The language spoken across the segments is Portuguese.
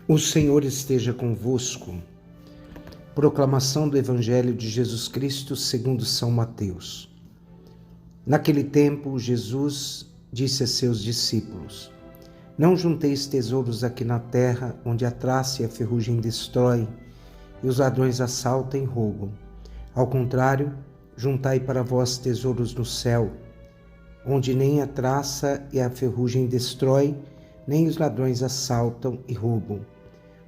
O Senhor esteja convosco. Proclamação do Evangelho de Jesus Cristo segundo São Mateus. Naquele tempo, Jesus disse a seus discípulos: Não junteis tesouros aqui na terra, onde a traça e a ferrugem destrói, e os ladrões assaltam e roubam. Ao contrário, juntai para vós tesouros no céu, onde nem a traça e a ferrugem destrói, nem os ladrões assaltam e roubam.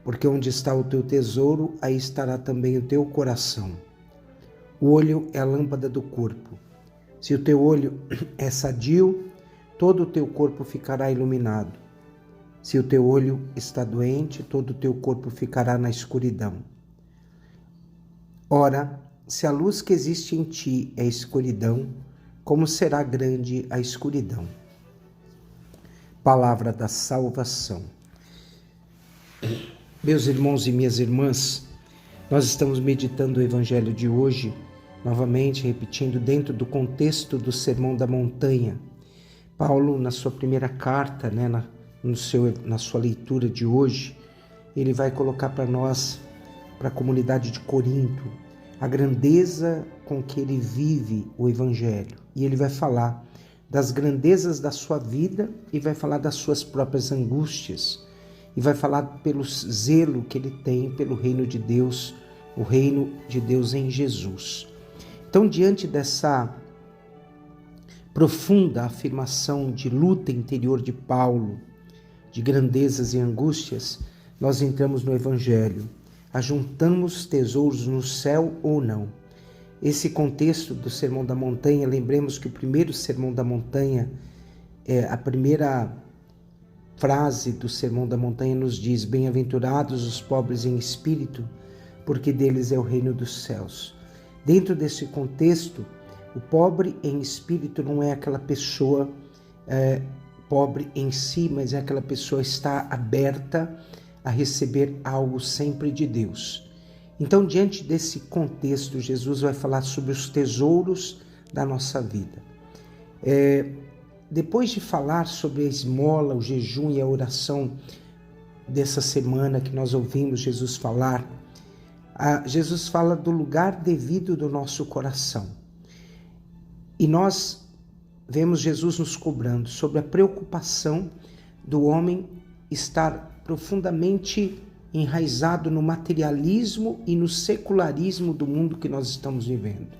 Porque onde está o teu tesouro, aí estará também o teu coração. O olho é a lâmpada do corpo. Se o teu olho é sadio, todo o teu corpo ficará iluminado. Se o teu olho está doente, todo o teu corpo ficará na escuridão. Ora, se a luz que existe em ti é escuridão, como será grande a escuridão? Palavra da salvação. Meus irmãos e minhas irmãs, nós estamos meditando o Evangelho de hoje, novamente repetindo dentro do contexto do Sermão da Montanha. Paulo, na sua primeira carta, na sua leitura de hoje, ele vai colocar para nós, para a comunidade de Corinto, a grandeza com que ele vive o Evangelho. E ele vai falar das grandezas da sua vida e vai falar das suas próprias angústias. E vai falar pelo zelo que ele tem pelo reino de Deus, o reino de Deus em Jesus. Então, diante dessa profunda afirmação de luta interior de Paulo, de grandezas e angústias, nós entramos no Evangelho. Ajuntamos tesouros no céu ou não? Esse contexto do Sermão da Montanha, lembremos que o primeiro Sermão da Montanha, a primeira frase do Sermão da Montanha nos diz: Bem-aventurados os pobres em espírito, porque deles é o reino dos céus. Dentro desse contexto, o pobre em espírito não é aquela pessoa pobre em si, mas é aquela pessoa que está aberta a receber algo sempre de Deus. Então, diante desse contexto, Jesus vai falar sobre os tesouros da nossa vida. Depois de falar sobre a esmola, o jejum e a oração dessa semana que nós ouvimos Jesus falar, Jesus fala do lugar devido do nosso coração. E nós vemos Jesus nos cobrando sobre a preocupação do homem estar profundamente enraizado no materialismo e no secularismo do mundo que nós estamos vivendo.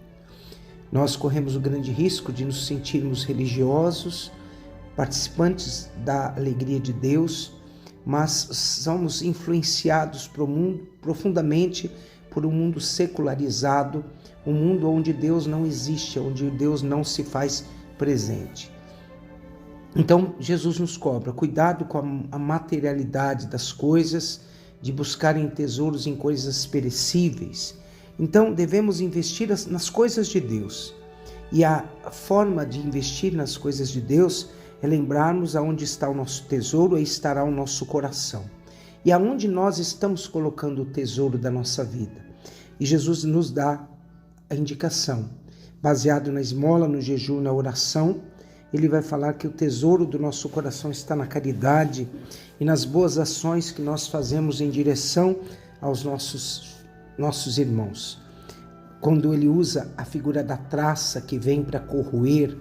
Nós corremos o grande risco de nos sentirmos religiosos, participantes da alegria de Deus, mas somos influenciados profundamente por um mundo secularizado, um mundo onde Deus não existe, onde Deus não se faz presente. Então, Jesus nos cobra cuidado com a materialidade das coisas, de buscarem tesouros em coisas perecíveis. Então, devemos investir nas coisas de Deus. E a forma de investir nas coisas de Deus é lembrarmos aonde está o nosso tesouro, aí estará o nosso coração. E aonde nós estamos colocando o tesouro da nossa vida. E Jesus nos dá a indicação. Baseado na esmola, no jejum, na oração, ele vai falar que o tesouro do nosso coração está na caridade e nas boas ações que nós fazemos em direção aos nossos irmãos. Quando ele usa a figura da traça que vem para corroer,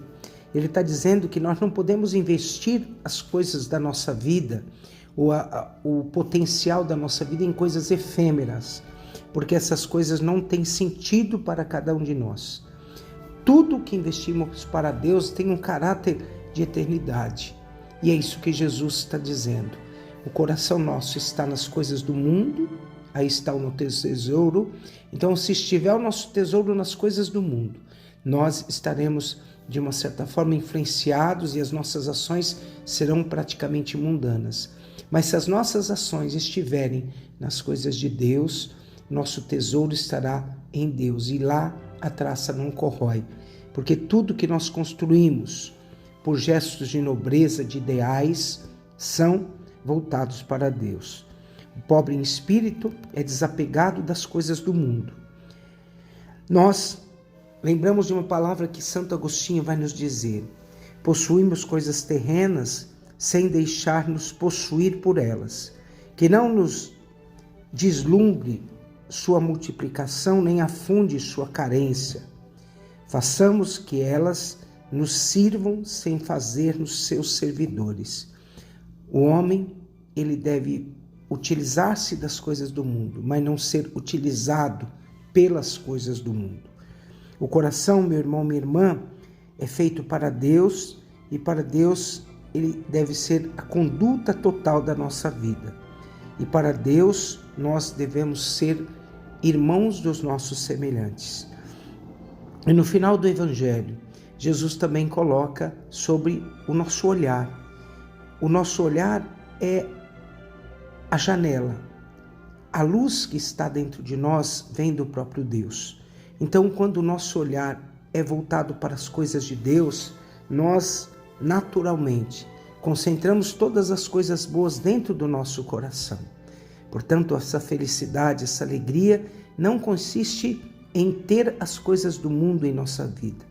ele está dizendo que nós não podemos investir as coisas da nossa vida, o potencial da nossa vida em coisas efêmeras, porque essas coisas não têm sentido para cada um de nós. Tudo que investimos para Deus tem um caráter de eternidade. E é isso que Jesus está dizendo. O coração nosso está nas coisas do mundo, aí está o nosso tesouro. Então, se estiver o nosso tesouro nas coisas do mundo, nós estaremos, de uma certa forma, influenciados e as nossas ações serão praticamente mundanas. Mas se as nossas ações estiverem nas coisas de Deus, nosso tesouro estará em Deus e lá a traça não corrói, porque tudo que nós construímos por gestos de nobreza, de ideais, são voltados para Deus. O pobre em espírito é desapegado das coisas do mundo. Nós lembramos de uma palavra que Santo Agostinho vai nos dizer: possuímos coisas terrenas sem deixar-nos possuir por elas, que não nos deslumbre sua multiplicação, nem afunde sua carência. Façamos que elas nos sirvam sem fazer-nos seus servidores. O homem, ele deve utilizar-se das coisas do mundo, mas não ser utilizado pelas coisas do mundo. O coração, meu irmão, minha irmã, é feito para Deus, e para Deus ele deve ser a conduta total da nossa vida. E para Deus nós devemos ser irmãos dos nossos semelhantes. E no final do Evangelho, Jesus também coloca sobre o nosso olhar. O nosso olhar é a janela. A luz que está dentro de nós vem do próprio Deus. Então, quando o nosso olhar é voltado para as coisas de Deus, nós naturalmente concentramos todas as coisas boas dentro do nosso coração. Portanto, essa felicidade, essa alegria não consiste em ter as coisas do mundo em nossa vida,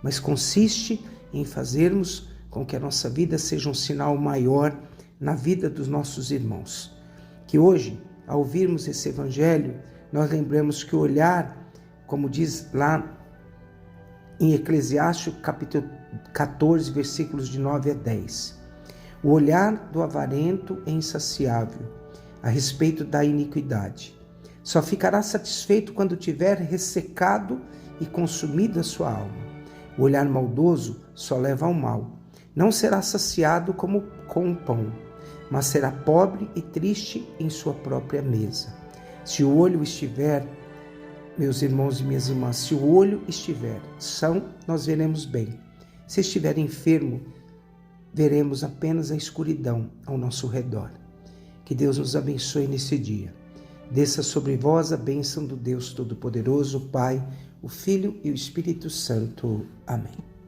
mas consiste em fazermos com que a nossa vida seja um sinal maior na vida dos nossos irmãos. Que hoje, ao ouvirmos esse evangelho, nós lembramos que o olhar, como diz lá em Eclesiastes, capítulo 14, versículos de 9 a 10. O olhar do avarento é insaciável a respeito da iniquidade. Só ficará satisfeito quando tiver ressecado e consumido a sua alma. O olhar maldoso só leva ao mal. Não será saciado como com o pão, mas será pobre e triste em sua própria mesa. Se o olho estiver, meus irmãos e minhas irmãs, se o olho estiver são, nós veremos bem. Se estiver enfermo, veremos apenas a escuridão ao nosso redor. Que Deus nos abençoe nesse dia. Desça sobre vós a bênção do Deus Todo-Poderoso, Pai, o Filho e o Espírito Santo. Amém.